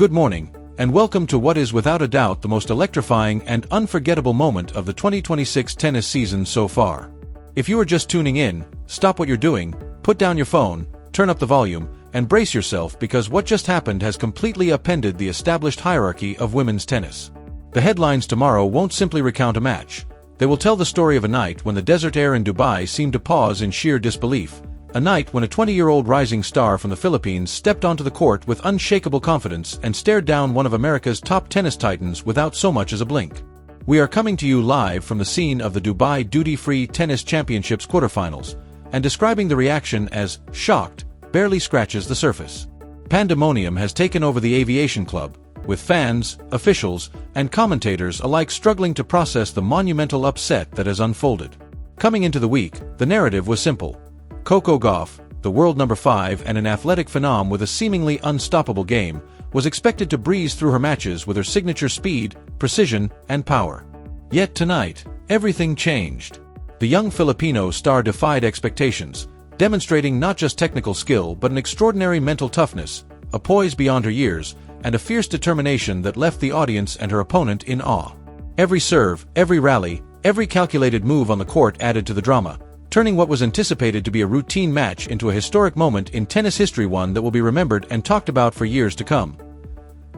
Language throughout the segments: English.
Good morning, and welcome to what is without a doubt the most electrifying and unforgettable moment of the 2026 tennis season so far. If you are just tuning in, stop what you're doing, put down your phone, turn up the volume, and brace yourself because what just happened has completely upended the established hierarchy of women's tennis. The headlines tomorrow won't simply recount a match. They will tell the story of a night when the desert air in Dubai seemed to pause in sheer disbelief. A night when a 20-year-old rising star from the Philippines stepped onto the court with unshakable confidence and stared down one of America's top tennis titans without so much as a blink. We are coming to you live from the scene of the Dubai Duty-Free Tennis Championships quarterfinals, and describing the reaction as shocked barely scratches the surface. Pandemonium has taken over the aviation club, with fans, officials, and commentators alike struggling to process the monumental upset that has unfolded. Coming into the week, the narrative was simple. Coco Gauff, the world number 5 and an athletic phenom with a seemingly unstoppable game, was expected to breeze through her matches with her signature speed, precision, and power. Yet tonight, everything changed. The young Filipino star defied expectations, demonstrating not just technical skill but an extraordinary mental toughness, a poise beyond her years, and a fierce determination that left the audience and her opponent in awe. Every serve, every rally, every calculated move on the court added to the drama, turning what was anticipated to be a routine match into a historic moment in tennis history, one that will be remembered and talked about for years to come.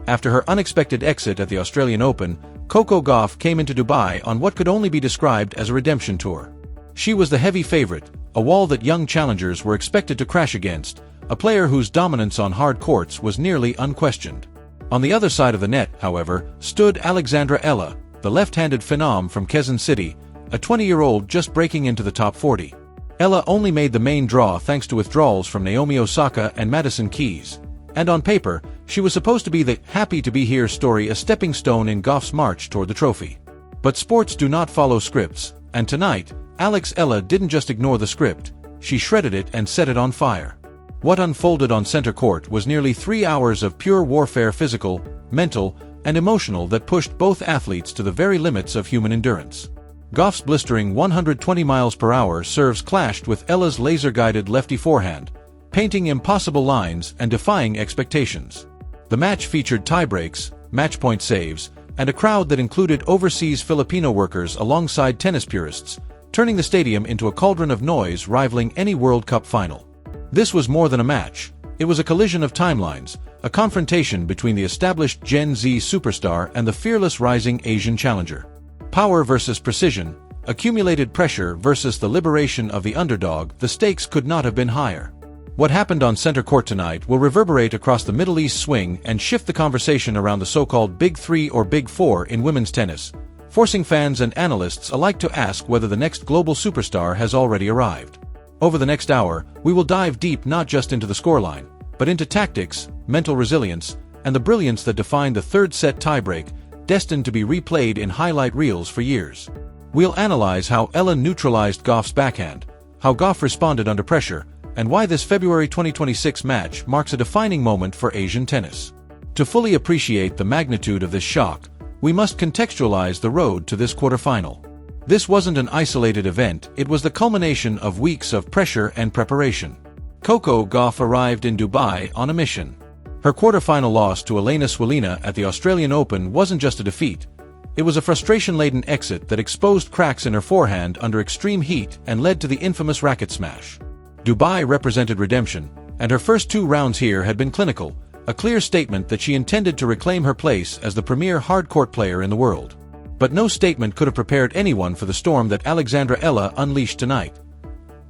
After her unexpected exit at the Australian Open, Coco Gauff came into Dubai on what could only be described as a redemption tour. She was the heavy favorite, a wall that young challengers were expected to crash against, a player whose dominance on hard courts was nearly unquestioned. On the other side of the net, however, stood Alexandra Eala, the left-handed phenom from Quezon City, a 20-year-old just breaking into the top 40. Eala only made the main draw thanks to withdrawals from Naomi Osaka and Madison Keys, and on paper, she was supposed to be the happy-to-be-here story, a stepping stone in Goff's march toward the trophy. But sports do not follow scripts, and tonight, Alex Eala didn't just ignore the script, she shredded it and set it on fire. What unfolded on center court was nearly 3 hours of pure warfare, physical, mental, and emotional, that pushed both athletes to the very limits of human endurance. Goff's blistering 120 miles per hour serves clashed with Eala's laser-guided lefty forehand, painting impossible lines and defying expectations. The match featured tiebreaks, match-point saves, and a crowd that included overseas Filipino workers alongside tennis purists, turning the stadium into a cauldron of noise rivaling any World Cup final. This was more than a match. It was a collision of timelines, a confrontation between the established Gen Z superstar and the fearless rising Asian challenger. Power versus precision, accumulated pressure versus the liberation of the underdog, the stakes could not have been higher. What happened on center court tonight will reverberate across the Middle East swing and shift the conversation around the so-called Big Three or Big Four in women's tennis, forcing fans and analysts alike to ask whether the next global superstar has already arrived. Over the next hour, we will dive deep not just into the scoreline, but into tactics, mental resilience, and the brilliance that defined the third set tiebreak, destined to be replayed in highlight reels for years. We'll analyze how Eala neutralized Goff's backhand, how Goff responded under pressure, and why this February 2026 match marks a defining moment for Asian tennis. To fully appreciate the magnitude of this shock, we must contextualize the road to this quarterfinal. This wasn't an isolated event, it was the culmination of weeks of pressure and preparation. Coco Gauff arrived in Dubai on a mission. Her quarterfinal loss to Elena Svitolina at the Australian Open wasn't just a defeat. It was a frustration-laden exit that exposed cracks in her forehand under extreme heat and led to the infamous racket smash. Dubai represented redemption, and her first 2 rounds here had been clinical, a clear statement that she intended to reclaim her place as the premier hard-court player in the world. But no statement could have prepared anyone for the storm that Alexandra Eala unleashed tonight.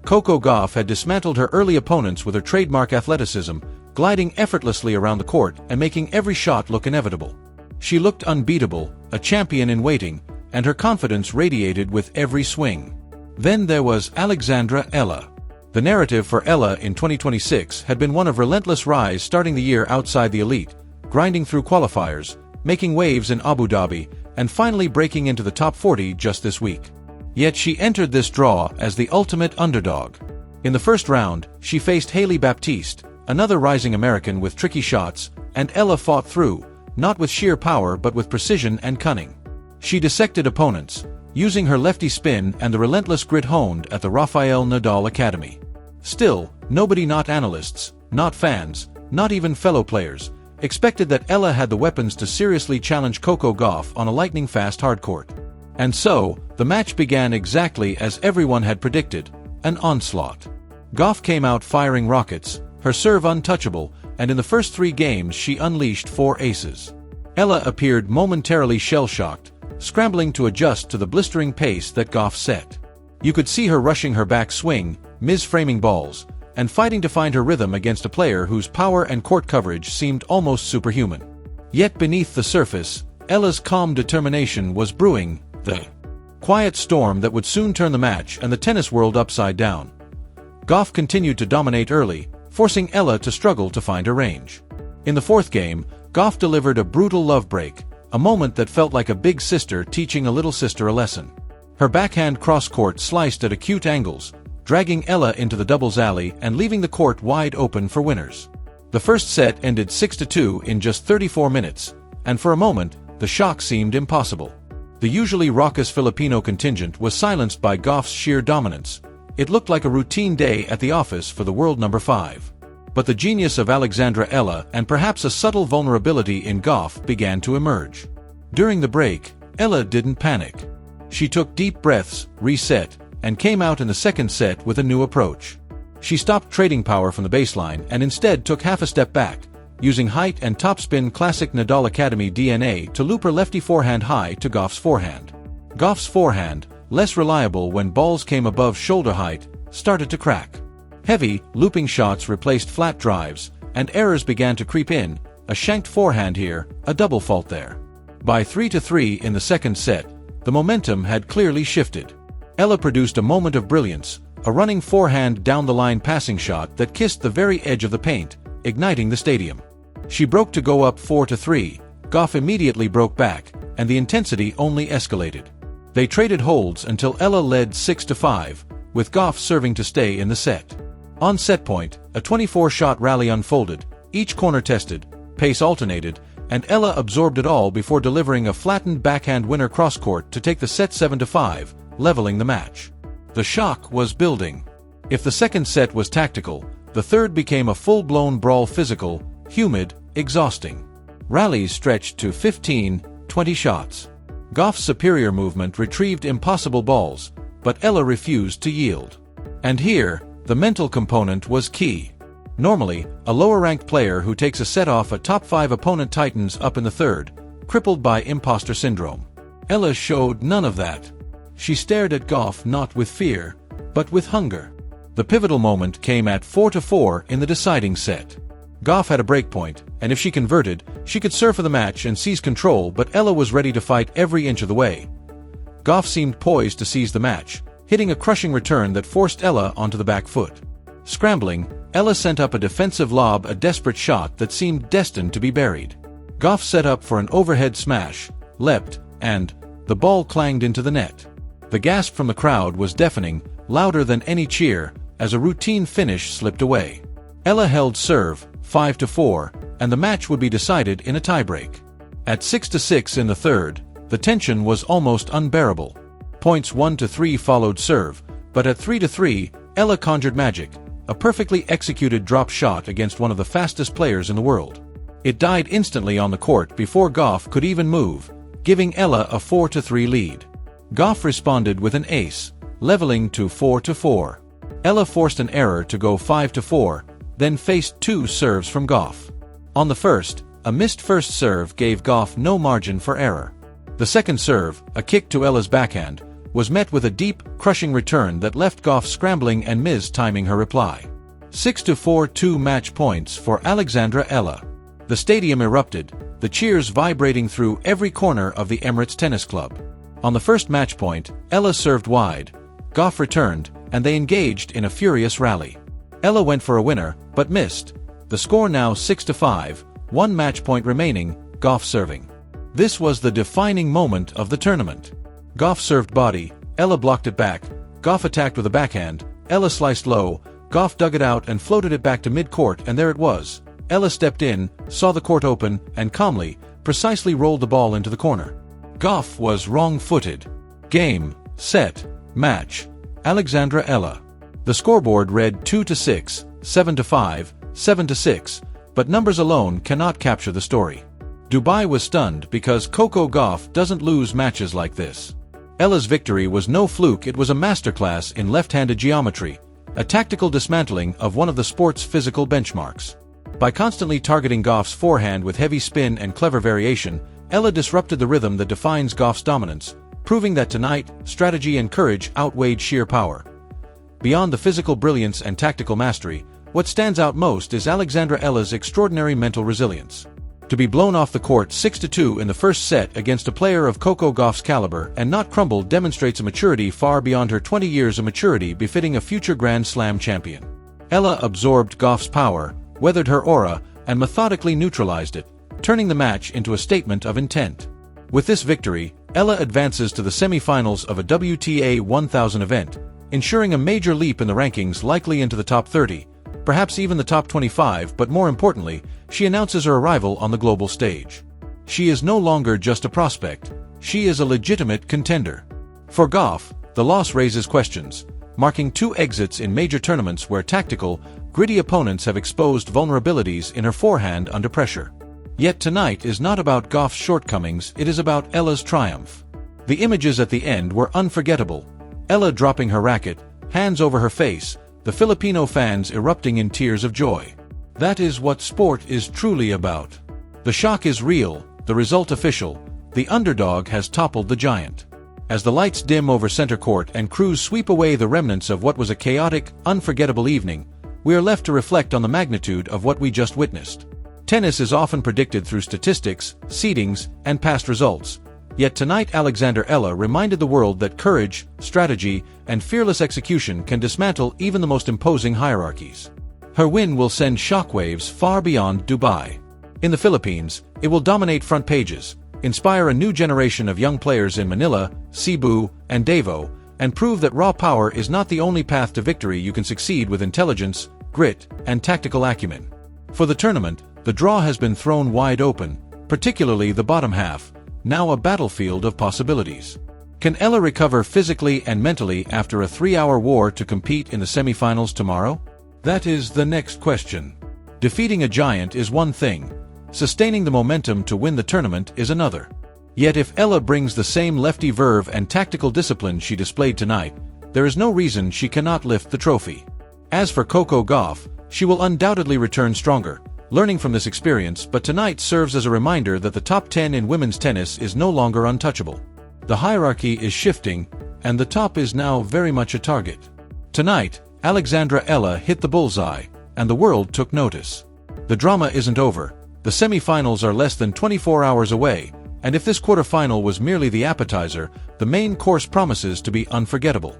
Coco Gauff had dismantled her early opponents with her trademark athleticism, gliding effortlessly around the court and making every shot look inevitable. She looked unbeatable, a champion in waiting, and her confidence radiated with every swing. Then there was Alexandra Eala. The narrative for Eala in 2026 had been one of relentless rise, starting the year outside the elite, grinding through qualifiers, making waves in Abu Dhabi, and finally breaking into the top 40 just this week. Yet she entered this draw as the ultimate underdog. In the first round, she faced Hailey Baptiste, another rising American with tricky shots, and Eala fought through, not with sheer power but with precision and cunning. She dissected opponents, using her lefty spin and the relentless grit honed at the Rafael Nadal Academy. Still, nobody, not analysts, not fans, not even fellow players, expected that Eala had the weapons to seriously challenge Coco Gauff on a lightning-fast hardcourt. And so, the match began exactly as everyone had predicted, an onslaught. Goff came out firing rockets, her serve untouchable, and in the first 3 games she unleashed 4 aces. Eala appeared momentarily shell-shocked, scrambling to adjust to the blistering pace that Goff set. You could see her rushing her back swing, mis-framing balls, and fighting to find her rhythm against a player whose power and court coverage seemed almost superhuman. Yet beneath the surface, Ella's calm determination was brewing, the quiet storm that would soon turn the match and the tennis world upside down. Goff continued to dominate early, forcing Eala to struggle to find her range. In the 4th game, Goff delivered a brutal love break, a moment that felt like a big sister teaching a little sister a lesson. Her backhand cross-court sliced at acute angles, dragging Eala into the doubles alley and leaving the court wide open for winners. The first set ended 6-2 in just 34 minutes, and for a moment, the shock seemed impossible. The usually raucous Filipino contingent was silenced by Goff's sheer dominance. It looked like a routine day at the office for the world number 5. But the genius of Alexandra Eala and perhaps a subtle vulnerability in Goff began to emerge. During the break, Eala didn't panic. She took deep breaths, reset, and came out in the second set with a new approach. She stopped trading power from the baseline and instead took half a step back, using height and topspin classic Nadal Academy DNA to loop her lefty forehand high to Goff's forehand. Goff's forehand, less reliable when balls came above shoulder height, started to crack. Heavy, looping shots replaced flat drives, and errors began to creep in, a shanked forehand here, a double fault there. By 3-3 in the second set, the momentum had clearly shifted. Eala produced a moment of brilliance, a running forehand down-the-line passing shot that kissed the very edge of the paint, igniting the stadium. She broke to go up 4-3, Goff immediately broke back, and the intensity only escalated. They traded holds until Eala led 6-5, with Goff serving to stay in the set. On set point, a 24-shot rally unfolded, each corner tested, pace alternated, and Eala absorbed it all before delivering a flattened backhand winner cross-court to take the set 7-5, leveling the match. The shock was building. If the second set was tactical, the third became a full-blown brawl, physical, humid, exhausting. Rallies stretched to 15-20 shots. Goff's superior movement retrieved impossible balls, but Eala refused to yield. And here, the mental component was key. Normally, a lower-ranked player who takes a set off a top-5 opponent tightens up in the third, crippled by imposter syndrome. Eala showed none of that. She stared at Goff not with fear, but with hunger. The pivotal moment came at 4-4 in the deciding set. Goff had a breakpoint, and if she converted, she could serve for the match and seize control, but Eala was ready to fight every inch of the way. Goff seemed poised to seize the match, hitting a crushing return that forced Eala onto the back foot. Scrambling, Eala sent up a defensive lob, a desperate shot that seemed destined to be buried. Goff set up for an overhead smash, leapt, and the ball clanged into the net. The gasp from the crowd was deafening, louder than any cheer, as a routine finish slipped away. Eala held serve, 5-4, and the match would be decided in a tiebreak. At 6-6 in the third, the tension was almost unbearable. Points 1-3 followed serve, but at 3-3, Eala conjured magic, a perfectly executed drop shot against one of the fastest players in the world. It died instantly on the court before Goff could even move, giving Eala a 4-3 lead. Goff responded with an ace, leveling to 4-4. Eala forced an error to go 5-4, then faced 2 serves from Goff. On the first, a missed first serve gave Goff no margin for error. The second serve, a kick to Ella's backhand, was met with a deep, crushing return that left Goff scrambling and mis-timing her reply. 6-4 2 match points for Alexandra Eala. The stadium erupted, the cheers vibrating through every corner of the Emirates Tennis Club. On the first match point, Eala served wide, Goff returned, and they engaged in a furious rally. Eala went for a winner, but missed. The score now 6-5, 1 match point remaining, Goff serving. This was the defining moment of the tournament. Goff served body, Eala blocked it back, Goff attacked with a backhand, Eala sliced low, Goff dug it out and floated it back to mid-court, and there it was. Eala stepped in, saw the court open, and calmly, precisely rolled the ball into the corner. Goff was wrong-footed. Game, set, match. Alexandra Eala. The scoreboard read 2-6, 7-5, 7-6, But numbers alone cannot capture the story. Dubai was stunned because Coco Gauff doesn't lose matches like this. Eala's victory was no fluke, it was a masterclass in left-handed geometry, a tactical dismantling of one of the sport's physical benchmarks. By constantly targeting Goff's forehand with heavy spin and clever variation, Eala disrupted the rhythm that defines Goff's dominance, proving that tonight, strategy and courage outweighed sheer power. Beyond the physical brilliance and tactical mastery, what stands out most is Alexandra Eala's extraordinary mental resilience. To be blown off the court 6-2 in the first set against a player of Coco Gauff's caliber and not crumble demonstrates a maturity far beyond her 20 years of maturity befitting a future Grand Slam champion. Eala absorbed Goff's power, weathered her aura, and methodically neutralized it, turning the match into a statement of intent. With this victory, Eala advances to the semi-finals of a WTA 1000 event, ensuring a major leap in the rankings, likely into the top 30, perhaps even the top 25, but more importantly, she announces her arrival on the global stage. She is no longer just a prospect, she is a legitimate contender. For Goff, the loss raises questions, marking 2 exits in major tournaments where tactical, gritty opponents have exposed vulnerabilities in her forehand under pressure. Yet tonight is not about Goff's shortcomings, it is about Eala's triumph. The images at the end were unforgettable. Eala dropping her racket, hands over her face, the Filipino fans erupting in tears of joy. That is what sport is truly about. The shock is real, the result official, the underdog has toppled the giant. As the lights dim over center court and crews sweep away the remnants of what was a chaotic, unforgettable evening, we are left to reflect on the magnitude of what we just witnessed. Tennis is often predicted through statistics, seedings, and past results. Yet tonight Alexandra Eala reminded the world that courage, strategy, and fearless execution can dismantle even the most imposing hierarchies. Her win will send shockwaves far beyond Dubai. In the Philippines, it will dominate front pages, inspire a new generation of young players in Manila, Cebu, and Davao, and prove that raw power is not the only path to victory. You can succeed with intelligence, grit, and tactical acumen. For the tournament, the draw has been thrown wide open, particularly the bottom half, now a battlefield of possibilities. Can Eala recover physically and mentally after a 3-hour war to compete in the semifinals tomorrow? That is the next question. Defeating a giant is one thing, sustaining the momentum to win the tournament is another. Yet if Eala brings the same lefty verve and tactical discipline she displayed tonight, there is no reason she cannot lift the trophy. As for Coco Gauff, she will undoubtedly return stronger, learning from this experience, but tonight serves as a reminder that the top 10 in women's tennis is no longer untouchable. The hierarchy is shifting, and the top is now very much a target. Tonight, Alexandra Eala hit the bullseye, and the world took notice. The drama isn't over, the semi-finals are less than 24 hours away, and if this quarterfinal was merely the appetizer, the main course promises to be unforgettable.